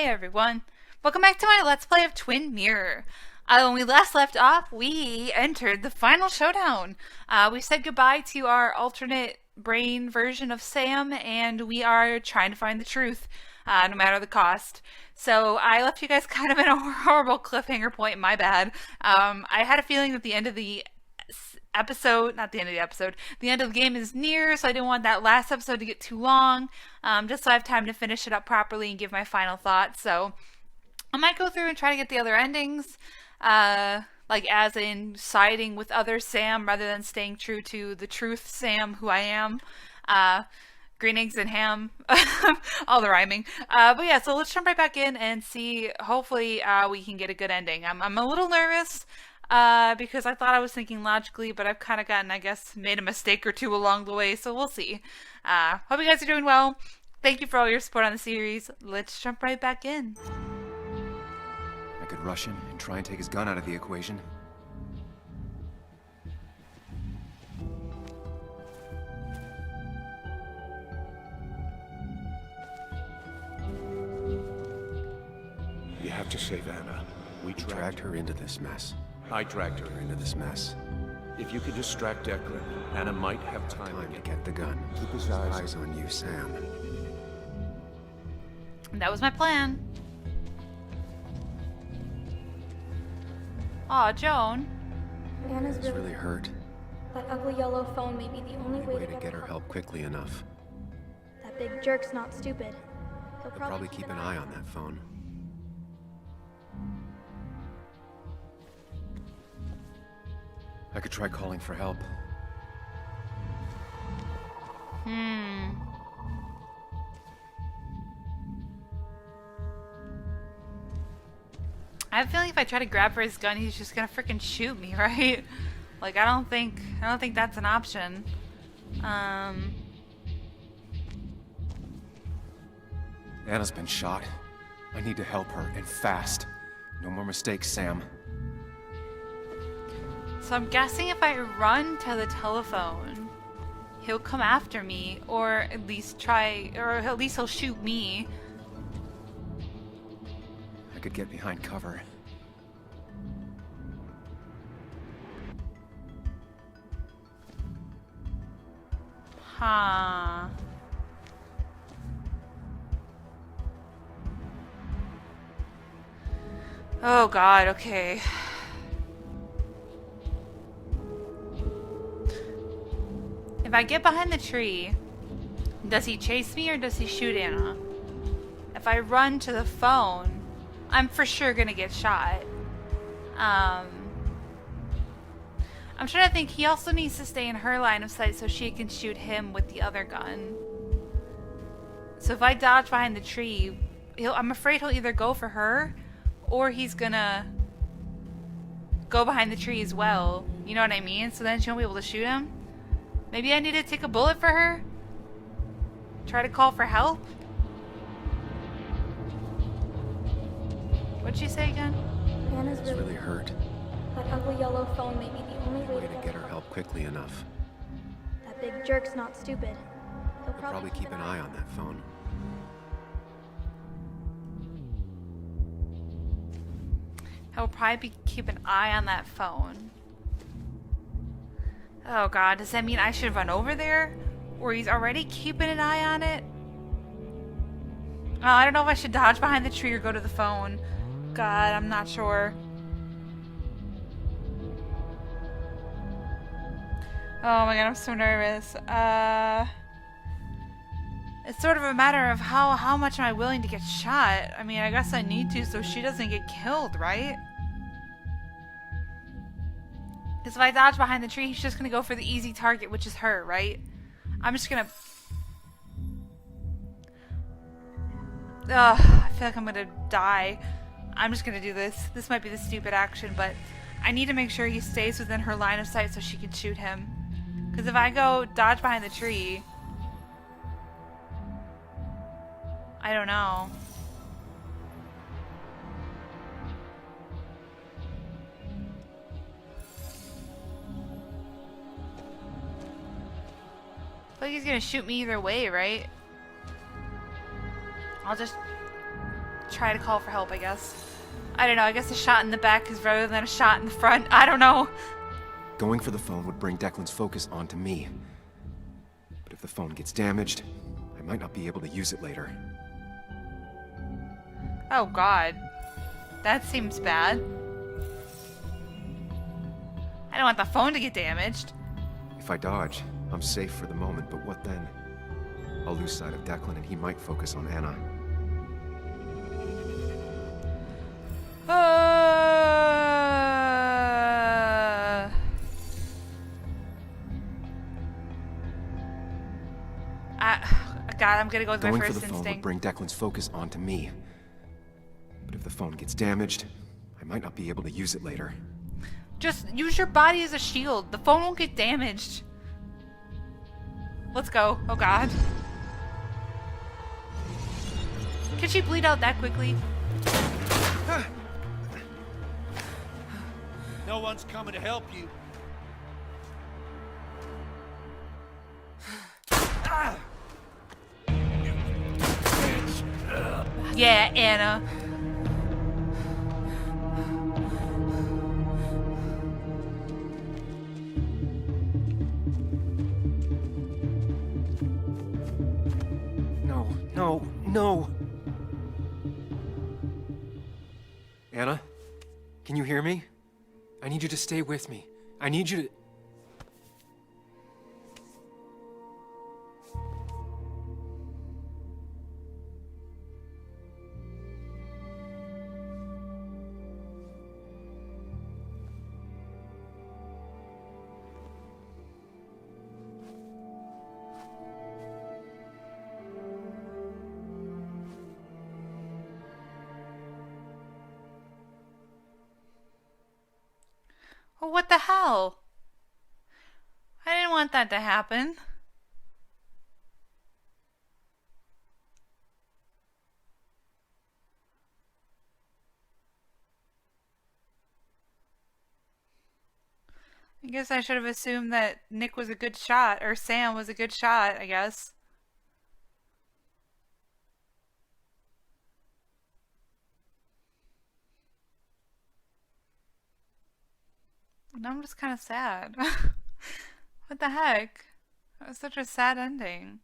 everyone, welcome back to my Let's Play of Twin Mirror. When we last left off, we entered the final showdown. We said goodbye to our alternate brain version of Sam, and we are trying to find the truth, no matter the cost. So I left you guys kind of in a horrible cliffhanger point, my bad. I had a feeling that the end of the episode, not the end of the episode, the end of the game is near, so I didn't want that last episode to get too long, just so I have time to finish it up properly and give my final thoughts. So I might go through and try to get the other endings, like as in siding with other Sam rather than staying true to the truth Sam who I am. Green eggs and ham, all the rhyming. But yeah, so let's jump right back in and see, hopefully we can get a good ending. I'm a little nervous, because I thought I was thinking logically, but I've kind of gotten, I guess, made a mistake or two along the way, so we'll see. Hope you guys are doing well. Thank you for all your support on the series. Let's jump right back in. I could rush him and try and take his gun out of the equation. You have to save Anna. We dragged her into this mess. I dragged her into this mess. If you could distract Declan, Anna might have time to get the gun. Keep his eyes on you, Sam. That was my plan. Aw, Joan. Anna's really hurt. That ugly yellow phone may be the only way to get her help quickly enough. That big jerk's not stupid. He'll probably keep an eye on that phone. I could try calling for help. I have a feeling if I try to grab for his gun, he's just gonna freaking shoot me, right? Like, I don't think that's an option. Anna's been shot. I need to help her, and fast. No more mistakes, Sam. So I'm guessing if I run to the telephone, he'll come after me, or at least he'll shoot me. I could get behind cover. Huh. Oh God, okay. If I get behind the tree, does he chase me or does he shoot Anna? If I run to the phone, I'm for sure gonna get shot. I'm trying to think, he also needs to stay in her line of sight so she can shoot him with the other gun. So if I dodge behind the tree, I'm afraid he'll either go for her or he's gonna go behind the tree as well. You know what I mean? So then she won't be able to shoot him. Maybe I need to take a bullet for her? Try to call for help? What'd she say again? Anna's really hurt. That ugly yellow phone may be the only way to get her help quickly enough. That big jerk's not stupid. He'll probably keep an eye on that phone. He'll probably keep an eye on that phone. Oh God, does that mean I should run over there? Or he's already keeping an eye on it? Oh, I don't know if I should dodge behind the tree or go to the phone. God, I'm not sure. Oh my God, I'm so nervous. It's sort of a matter of how much am I willing to get shot? I mean, I guess I need to so she doesn't get killed, right? Because if I dodge behind the tree, he's just gonna go for the easy target, which is her, right? I'm just gonna... Ugh, I feel like I'm gonna die. I'm just gonna do this. This might be the stupid action, but I need to make sure he stays within her line of sight so she can shoot him. Because if I go dodge behind the tree... I don't know. I feel like he's gonna shoot me either way, right? I'll just try to call for help, I guess. I don't know, I guess a shot in the back is better than a shot in the front. I don't know. Going for the phone would bring Declan's focus onto me. But if the phone gets damaged, I might not be able to use it later. Oh god. That seems bad. I don't want the phone to get damaged. If I dodge, I'm safe for the moment, but what then? I'll lose sight of Declan and he might focus on Anna. God, I'm gonna go with my Going first for the phone would instinct. bring Declan's focus onto me. But if the phone gets damaged, I might not be able to use it later. Just use your body as a shield. The phone won't get damaged. Let's go. Oh god. Can she bleed out that quickly? No one's coming to help you. Yeah, Anna. No, no, no! Anna? Can you hear me? I need you to stay with me. I need you to... Oh, what the hell? I didn't want that to happen. I guess I should have assumed that Nick was a good shot, or Sam was a good shot, I guess. And I'm just kind of sad. What the heck? That was such a sad ending.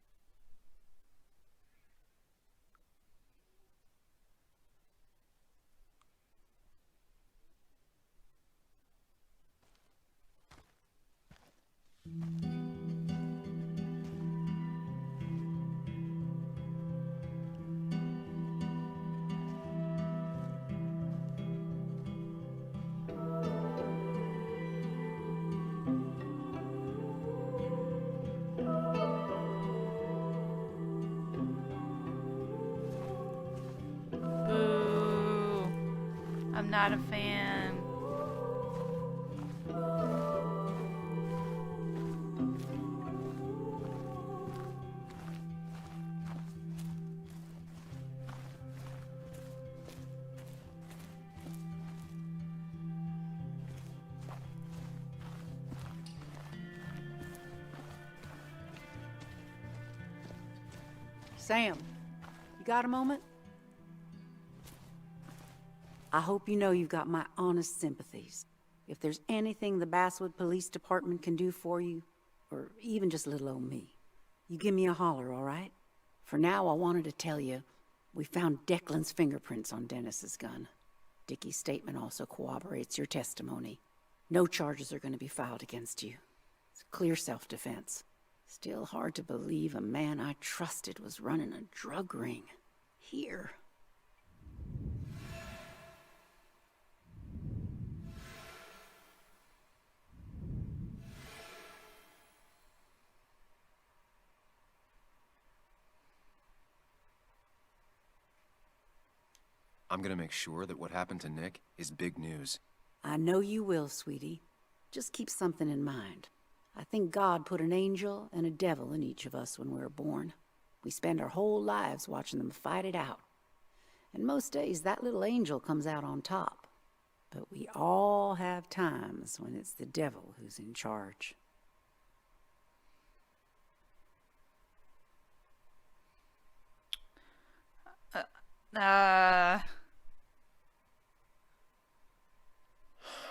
Boo. I'm not a fan. Sam, you got a moment? I hope you know you've got my honest sympathies. If there's anything the Basswood Police Department can do for you, or even just little old me, you give me a holler, all right? For now, I wanted to tell you, we found Declan's fingerprints on Dennis's gun. Dickie's statement also corroborates your testimony. No charges are going to be filed against you. It's clear self-defense. Still hard to believe a man I trusted was running a drug ring. Here. I'm gonna make sure that what happened to Nick is big news. I know you will, sweetie. Just keep something in mind. I think God put an angel and a devil in each of us when we were born. We spend our whole lives watching them fight it out. And most days, that little angel comes out on top. But we all have times when it's the devil who's in charge.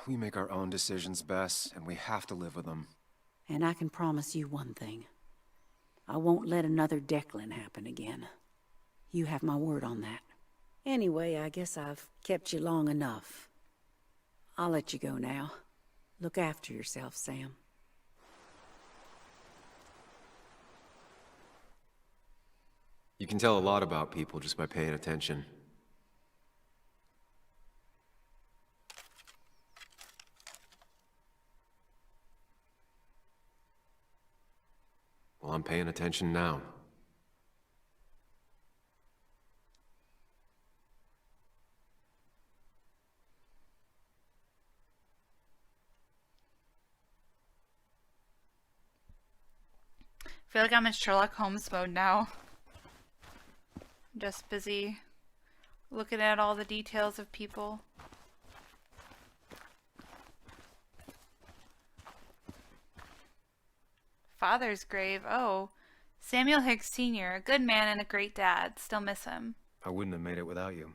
We make our own decisions, Bess, and we have to live with them. And I can promise you one thing. I won't let another Declan happen again. You have my word on that. Anyway, I guess I've kept you long enough. I'll let you go now. Look after yourself, Sam. You can tell a lot about people just by paying attention. Well, I'm paying attention now. I feel like I'm in Sherlock Holmes mode now. I'm just busy looking at all the details of people. Father's grave. Oh. Samuel Hicks Sr., a good man and a great dad. Still miss him. I wouldn't have made it without you.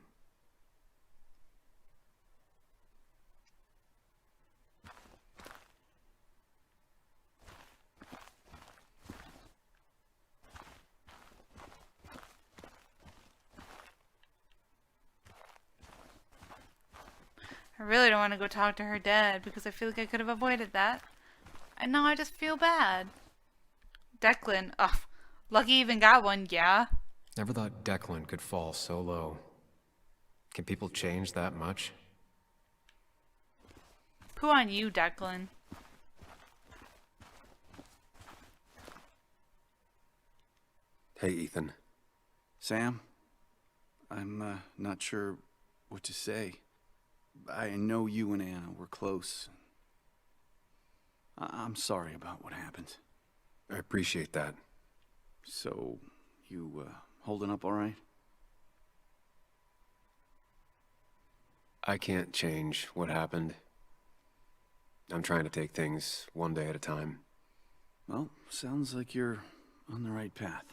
I really don't want to go talk to her dad because I feel like I could have avoided that. And now I just feel bad. Declan. Ugh. Lucky even got one, yeah. Never thought Declan could fall so low. Can people change that much? Poo on you, Declan. Hey, Ethan. Sam? I'm not sure what to say. I know you and Anna were close. I'm sorry about what happened. I appreciate that. So, you holding up all right? I can't change what happened. I'm trying to take things one day at a time. Well, sounds like you're on the right path.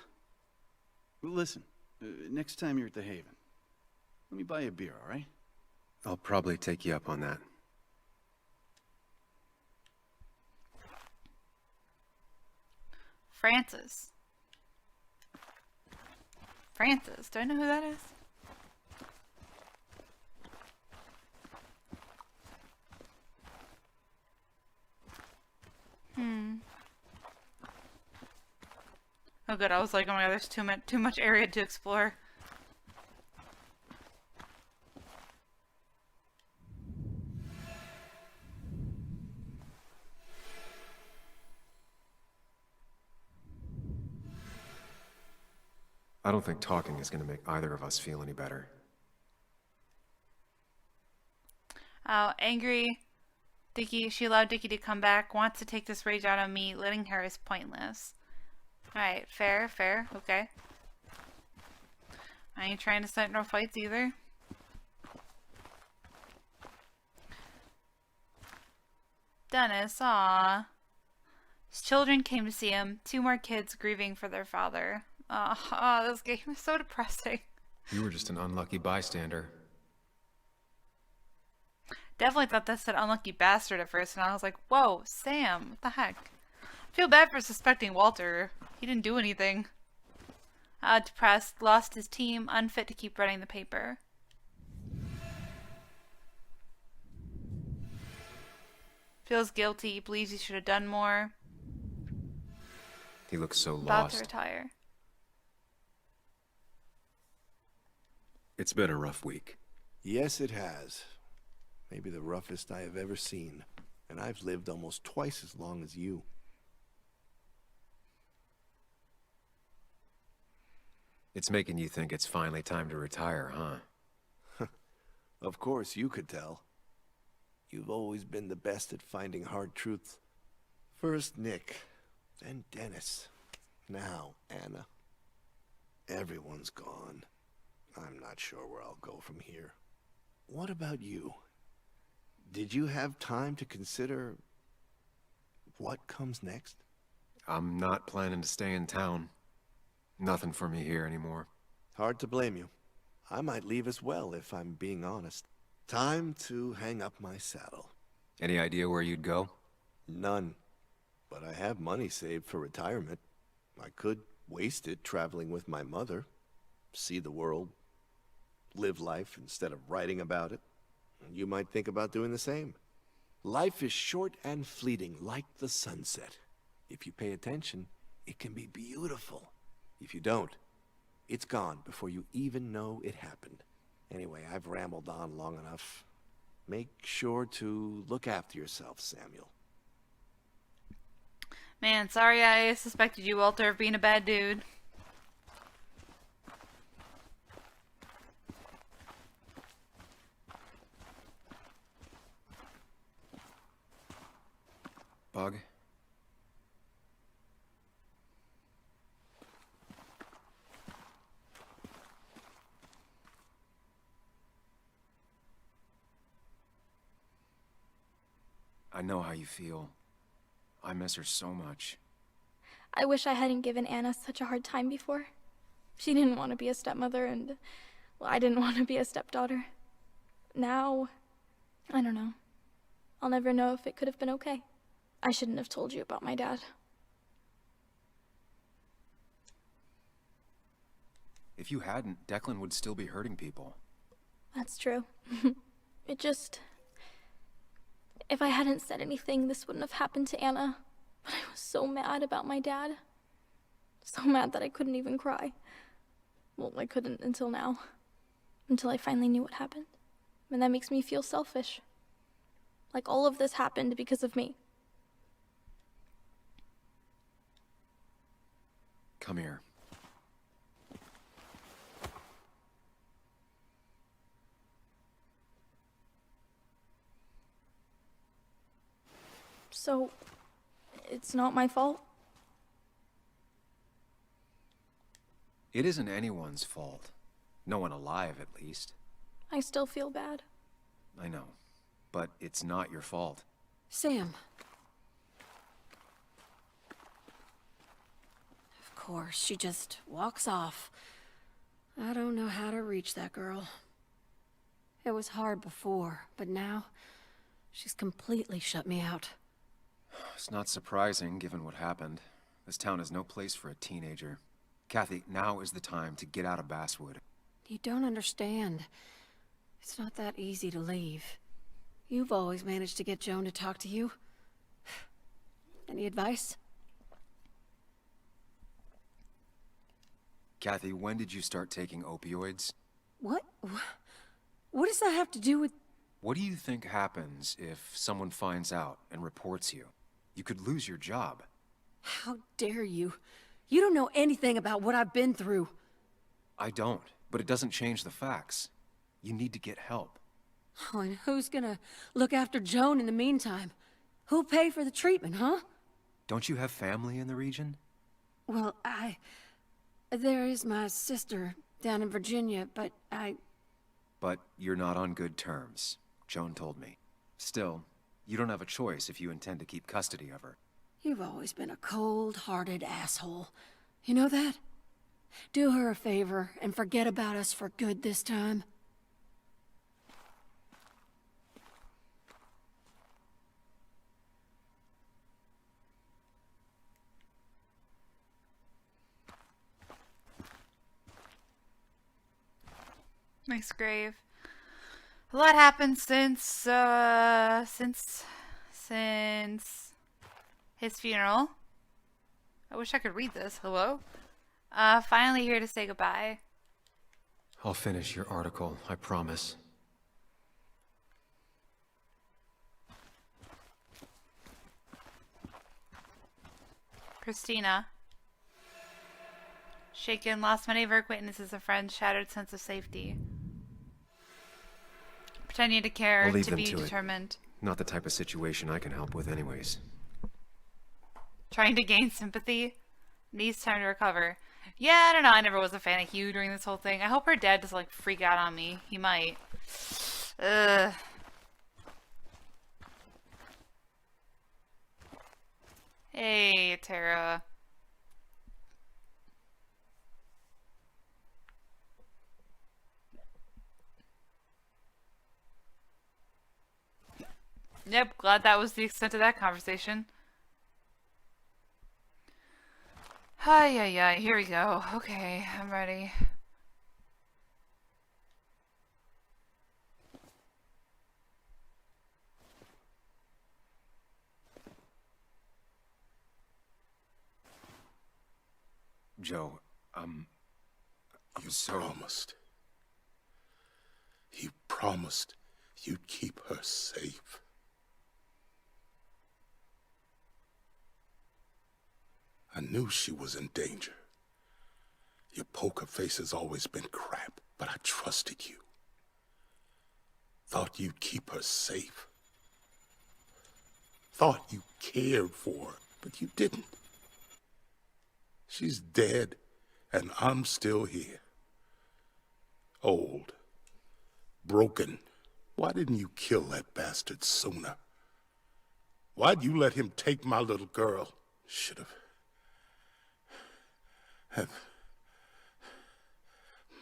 Well, listen, next time you're at the Haven, let me buy you a beer, all right? I'll probably take you up on that. Francis. Francis. Do I know who that is? Oh good, I was like, oh my god, there's too much area to explore. I don't think talking is going to make either of us feel any better. Oh, angry. Dickie, she allowed Dickie to come back, wants to take this rage out on me, letting her is pointless. Alright, fair, okay. I ain't trying to start no fights either. Dennis, aw. His children came to see him, 2 more kids grieving for their father. Oh, this game is so depressing. You were just an unlucky bystander. Definitely thought that said unlucky bastard at first, and I was like, whoa, Sam, what the heck? I feel bad for suspecting Walter. He didn't do anything. Depressed, lost his team, unfit to keep running the paper. Feels guilty, believes he should have done more. He looks so About to lost. retire. It's been a rough week. Yes, it has. Maybe the roughest I have ever seen. And I've lived almost twice as long as you. It's making you think it's finally time to retire, huh? Of course, you could tell. You've always been the best at finding hard truths. First Nick, then Dennis, now Anna. Everyone's gone. I'm not sure where I'll go from here. What about you? Did you have time to consider what comes next? I'm not planning to stay in town. Nothing for me here anymore. Hard to blame you. I might leave as well, if I'm being honest. Time to hang up my saddle. Any idea where you'd go? None. But I have money saved for retirement. I could waste it traveling with my mother. See the world. Live life instead of writing about it. You might think about doing the same. Life is short and fleeting, like the sunset. If you pay attention, it can be beautiful. If you don't, it's gone before you even know it happened. Anyway, I've rambled on long enough. Make sure to look after yourself, Samuel. Man, sorry I suspected you, Walter, of being a bad dude. Bug? I know how you feel. I miss her so much. I wish I hadn't given Anna such a hard time before. She didn't want to be a stepmother, and well, I didn't want to be a stepdaughter. Now, I don't know. I'll never know if it could have been okay. I shouldn't have told you about my dad. If you hadn't, Declan would still be hurting people. That's true. It just... If I hadn't said anything, this wouldn't have happened to Anna. But I was so mad about my dad. So mad that I couldn't even cry. Well, I couldn't until now. Until I finally knew what happened. And that makes me feel selfish. Like all of this happened because of me. Come here. So, it's not my fault? It isn't anyone's fault. No one alive, at least. I still feel bad. I know. But it's not your fault. Sam. Of course, she just walks off. I don't know how to reach that girl. It was hard before, but now she's completely shut me out. It's not surprising, given what happened. This town is no place for a teenager. Kathy, now is the time to get out of Basswood. You don't understand. It's not that easy to leave. You've always managed to get Joan to talk to you. Any advice? Kathy, when did you start taking opioids? What? What does that have to do with... What do you think happens if someone finds out and reports you? You could lose your job. How dare you? You don't know anything about what I've been through. I don't, but it doesn't change the facts. You need to get help. Oh, and who's gonna look after Joan in the meantime? Who'll pay for the treatment, huh? Don't you have family in the region? Well, there is my sister down in Virginia, but But you're not on good terms, Joan told me. Still, you don't have a choice if you intend to keep custody of her. You've always been a cold-hearted asshole. You know that? Do her a favor and forget about us for good this time. Nice grave. A lot happened since his funeral. I wish I could read this. Hello? Finally here to say goodbye. I'll finish your article, I promise. Christina. Shaken, lost many of her acquaintances and friends, shattered sense of safety. Pretending to care, I'll leave to them be to it. determined. Not the type of situation I can help with anyways. Trying to gain sympathy. Needs time to recover. Yeah, I don't know. I never was a fan of Hugh during this whole thing. I hope her dad doesn't, like, freak out on me. He might. Ugh. Hey, Tara. Yep, glad that was the extent of that conversation. Hi, here we go. Okay, I'm ready. Joe, You so- promised. You promised you'd keep her safe. I knew she was in danger. Your poker face has always been crap, but I trusted you. Thought you'd keep her safe. Thought you cared for her, but you didn't. She's dead, and I'm still here. Old. Broken. Why didn't you kill that bastard sooner? Why'd you let him take my little girl? Should have.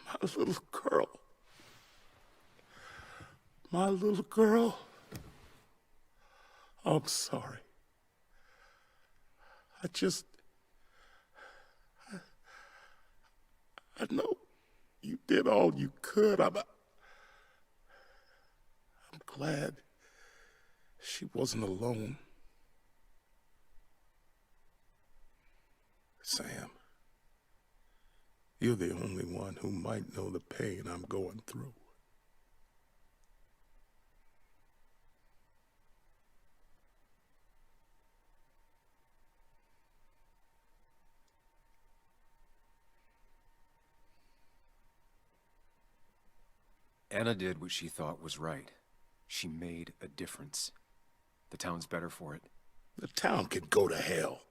My little girl. My little girl. I'm sorry. I know you did all you could. I'm glad she wasn't alone. Sam, you're the only one who might know the pain I'm going through. Anna did what she thought was right. She made a difference. The town's better for it. The town can go to hell.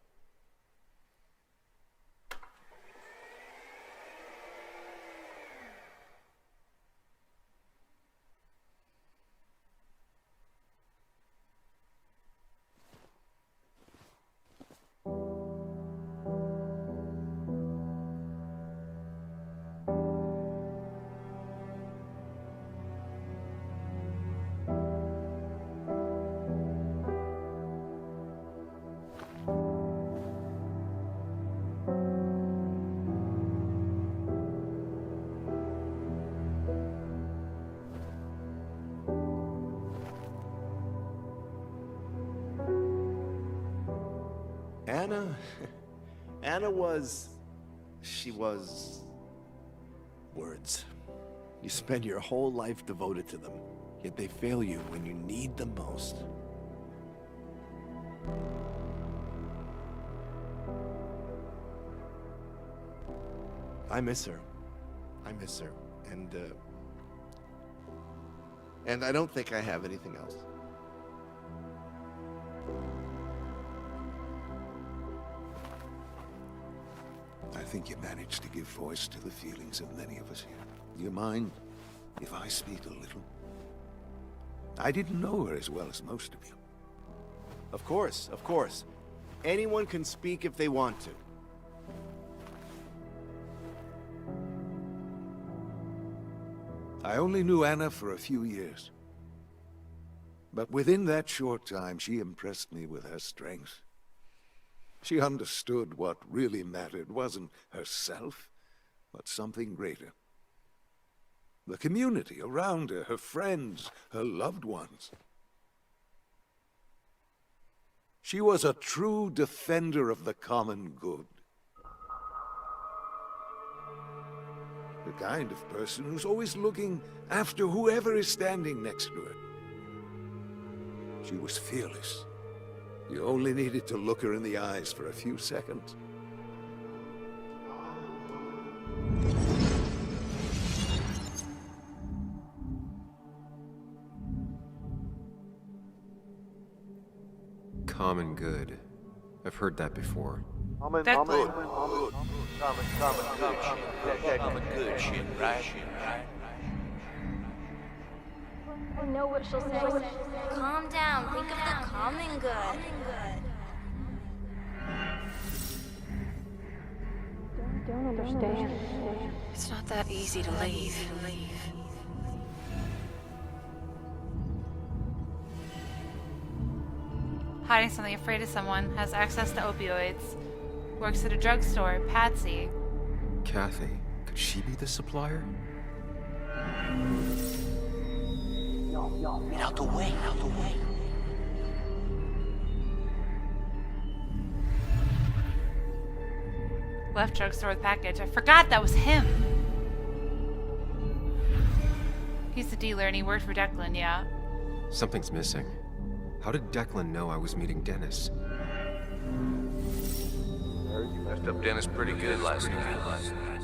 Anna was... She was... words. You spend your whole life devoted to them, yet they fail you when you need them most. I miss her. I miss her. And I don't think I have anything else. I think you managed to give voice to the feelings of many of us here. Do you mind if I speak a little? I didn't know her as well as most of you. Of course, of course. Anyone can speak if they want to. I only knew Anna for a few years. But within that short time, she impressed me with her strength. She understood what really mattered wasn't herself, but something greater. The community around her, her friends, her loved ones. She was a true defender of the common good. The kind of person who's always looking after whoever is standing next to her. She was fearless. You only needed to look her in the eyes for a few seconds. Common good. I've heard that before. That's good. Common good shit, right? I know what she'll say. Calm down. Think of the common good. Don't understand. It's not that easy to leave. hiding something, afraid of someone, has access to opioids, works at a drugstore. Patsy. Kathy, could she be the supplier? Get out the way, out the way. Left drugstore with package. I forgot that was him. He's the dealer and he worked for Declan, yeah. Something's missing. How did Declan know I was meeting Dennis? You messed up Dennis pretty good last night.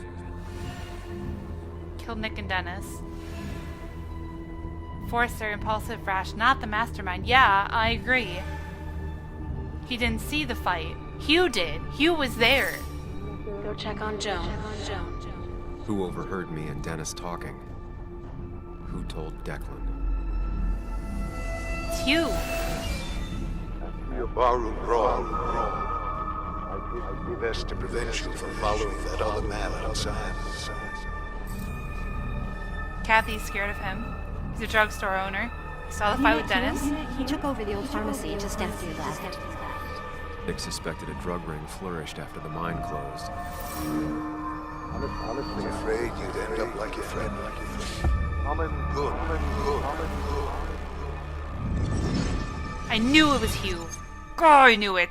Killed Nick and Dennis. Forrester, impulsive, rash, not the mastermind. Yeah, I agree. He didn't see the fight. Hugh did. Hugh was there. Go check on Joan. Who overheard me and Dennis talking? Who told Declan? It's Hugh. Your barroom brawl. I'd be best to prevent you from following that other man outside. Kathy's scared of him. He's a drugstore owner. He saw the fight with Dennis. He took over the old pharmacy just after you left. Nick suspected a drug ring flourished after the mine closed. I'm afraid you'd end up like your friend. Good. I knew it was Hugh. God, I knew it.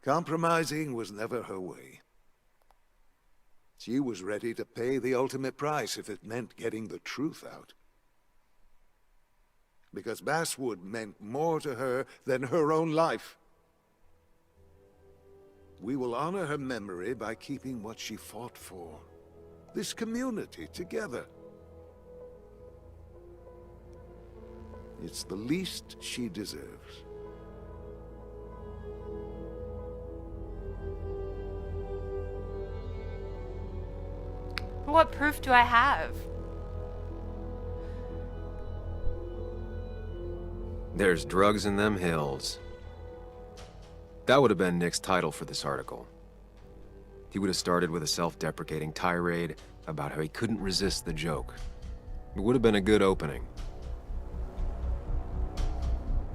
Compromising was never her way. She was ready to pay the ultimate price if it meant getting the truth out. Because Basswood meant more to her than her own life. We will honor her memory by keeping what she fought for. This community together. It's the least she deserves. But what proof do I have? There's drugs in them hills. That would have been Nick's title for this article. He would have started with a self-deprecating tirade about how he couldn't resist the joke. It would have been a good opening.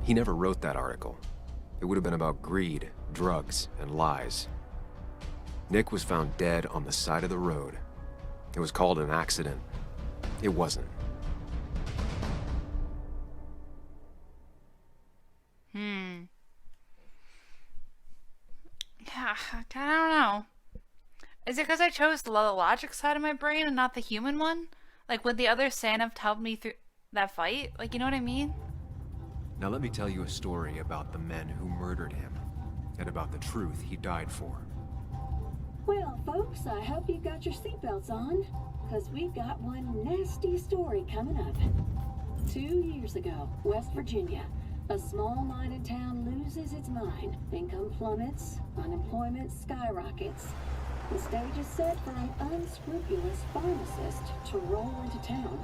He never wrote that article. It would have been about greed, drugs, and lies. Nick was found dead on the side of the road. It was called an accident. It wasn't. Yeah, I don't know. Is it because I chose the logic side of my brain and not the human one? Like, would the other Sand have helped me through that fight? Like, you know what I mean? Now let me tell you a story about the men who murdered him, and about the truth he died for. Well, folks, I hope you got your seatbelts on, because we've got one nasty story coming up. 2 years ago, West Virginia, a small mining town loses its mine. Income plummets, unemployment skyrockets. The stage is set for an unscrupulous pharmacist to roll into town.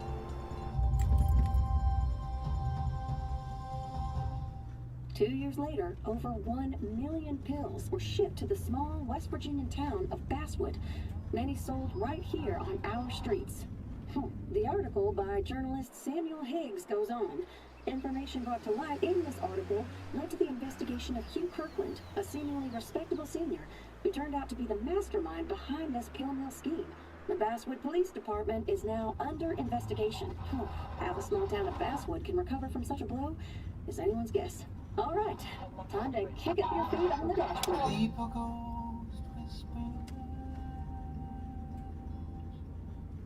Two years later, over 1 million pills were shipped to the small West Virginian town of Basswood. Many sold right here on our streets. The article by journalist Samuel Higgs goes on. Information brought to light in this article led to the investigation of Hugh Kirkland, a seemingly respectable senior who turned out to be the mastermind behind this pill mill scheme. The Basswood Police Department is now under investigation. How the small town of Basswood can recover from such a blow is anyone's guess. All right, time to kick up your feet on the dashboard.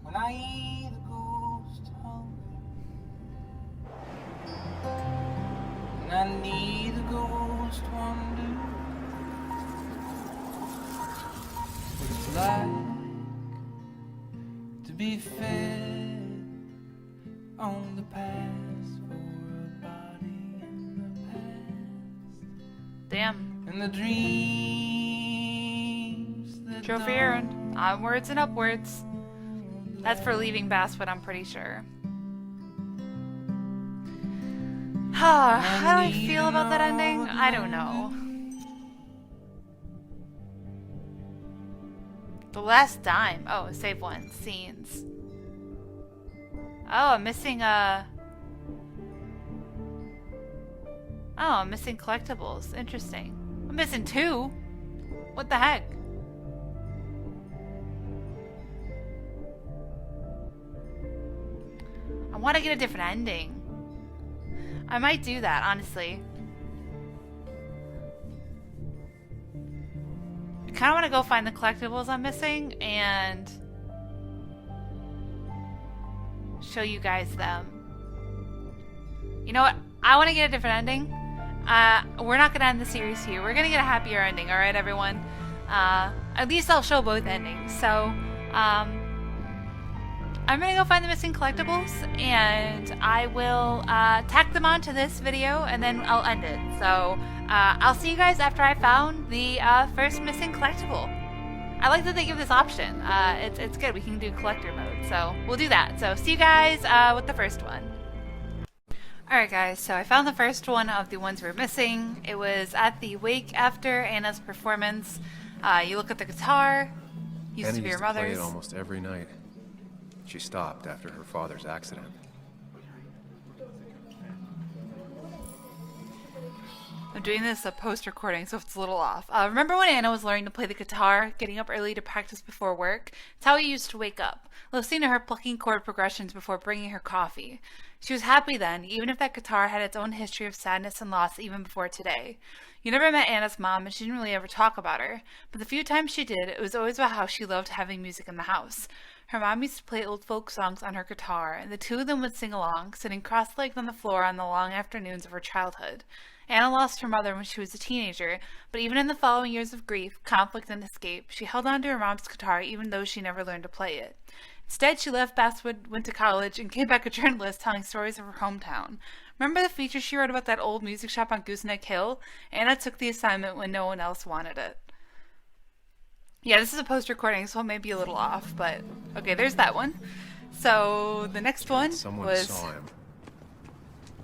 When I eat a ghost hungry, and I need a ghost wonder what it's like to be fed on the past for a body in the past. Damn. And the dreams that Trophy earned. Onwards and upwards. That's for leaving Basswood, I'm pretty sure. How do I feel about that ending? I don't know. The last dime. Oh, save one. Scenes. Oh, I'm missing I'm missing collectibles. Interesting. I'm missing 2. What the heck? I want to get a different ending. I might do that, honestly. I kind of want to go find the collectibles I'm missing and show you guys them. You know what? I want to get a different ending. We're not going to end the series here. We're going to get a happier ending, alright, everyone? At least I'll show both endings. So, I'm going to go find the missing collectibles, and I will tack them onto this video, and then I'll end it. So, I'll see you guys after I found the first missing collectible. I like that they give this option. It's good. We can do collector mode, so we'll do that. So, see you guys with the first one. Alright guys, so I found the first one of the ones we're missing. It was at the wake after Anna's performance. You look at the guitar. Used Anna to be your used to play mother's. it almost every night. She stopped after her father's accident. I'm doing this post-recording, so it's a little off. Remember when Anna was learning to play the guitar, getting up early to practice before work? It's how we used to wake up, listening to her plucking chord progressions before bringing her coffee. She was happy then, even if that guitar had its own history of sadness and loss even before today. You never met Anna's mom, and she didn't really ever talk about her, but the few times she did, it was always about how she loved having music in the house. Her mom used to play old folk songs on her guitar, and the two of them would sing along, sitting cross-legged on the floor on the long afternoons of her childhood. Anna lost her mother when she was a teenager, but even in the following years of grief, conflict, and escape, she held on to her mom's guitar even though she never learned to play it. Instead, she left Basswood, went to college, and came back a journalist telling stories of her hometown. Remember the feature she wrote about that old music shop on Gooseneck Hill? Anna took the assignment when no one else wanted it. Yeah, this is a post-recording, so it may be a little off, but okay, there's that one. So the next one was saw him.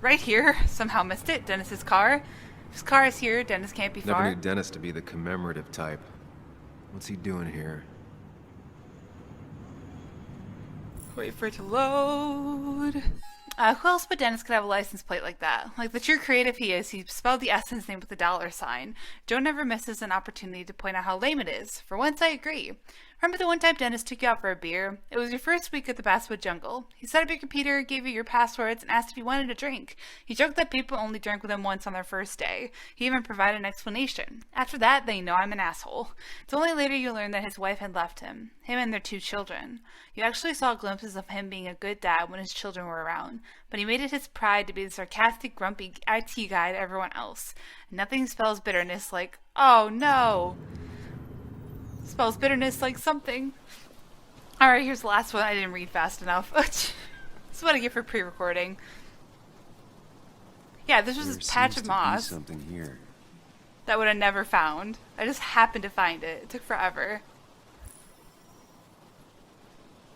right here. Somehow missed it. Dennis's car. If his car is here, Dennis can't be Never far. knew Dennis to be the commemorative type. What's he doing here? Wait for it to load. Who else but Dennis could have a license plate like that? Like the true creative he is, he spelled the S in his name with a $sign. Joe never misses an opportunity to point out how lame it is. For once, I agree. Remember the one time Dennis took you out for a beer? It was your first week at the Basswood Jungle. He set up your computer, gave you your passwords, and asked if you wanted a drink. He joked that people only drank with him once on their first day. He even provided an explanation. After that, they know I'm an asshole. It's only later you learn that his wife had left him and their 2 children. You actually saw glimpses of him being a good dad when his children were around, but he made it his pride to be the sarcastic, grumpy IT guy to everyone else. Nothing spells bitterness like, oh no. Spells bitterness like something. Alright, here's the last one. I didn't read fast enough. This is what I get for pre-recording. Yeah, this was this patch of moss Something here. that I would have never found. I just happened to find it. It took forever.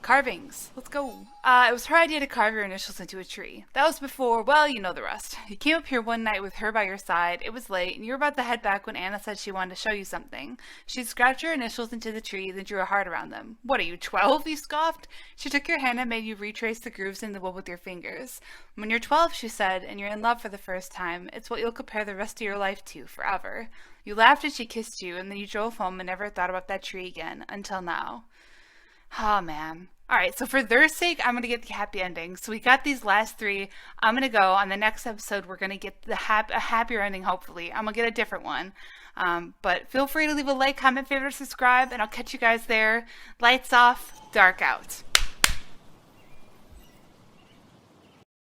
Carvings. Let's go. It was her idea to carve your initials into a tree. That was before, well, you know the rest. You came up here one night with her by your side. It was late, and you were about to head back when Anna said she wanted to show you something. She scratched your initials into the tree, then drew a heart around them. What are you, 12? You scoffed. She took your hand and made you retrace the grooves in the wood with your fingers. When you're 12, she said, and you're in love for the first time, it's what you'll compare the rest of your life to, forever. You laughed and she kissed you, and then you drove home and never thought about that tree again, until now. Oh, man. Alright, so for their sake, I'm going to get the happy ending. So we got these last 3. I'm going to go on the next episode. We're going to get a happier ending, hopefully. I'm going to get a different one. But feel free to leave a like, comment, favorite, subscribe, and I'll catch you guys there. Lights off, dark out.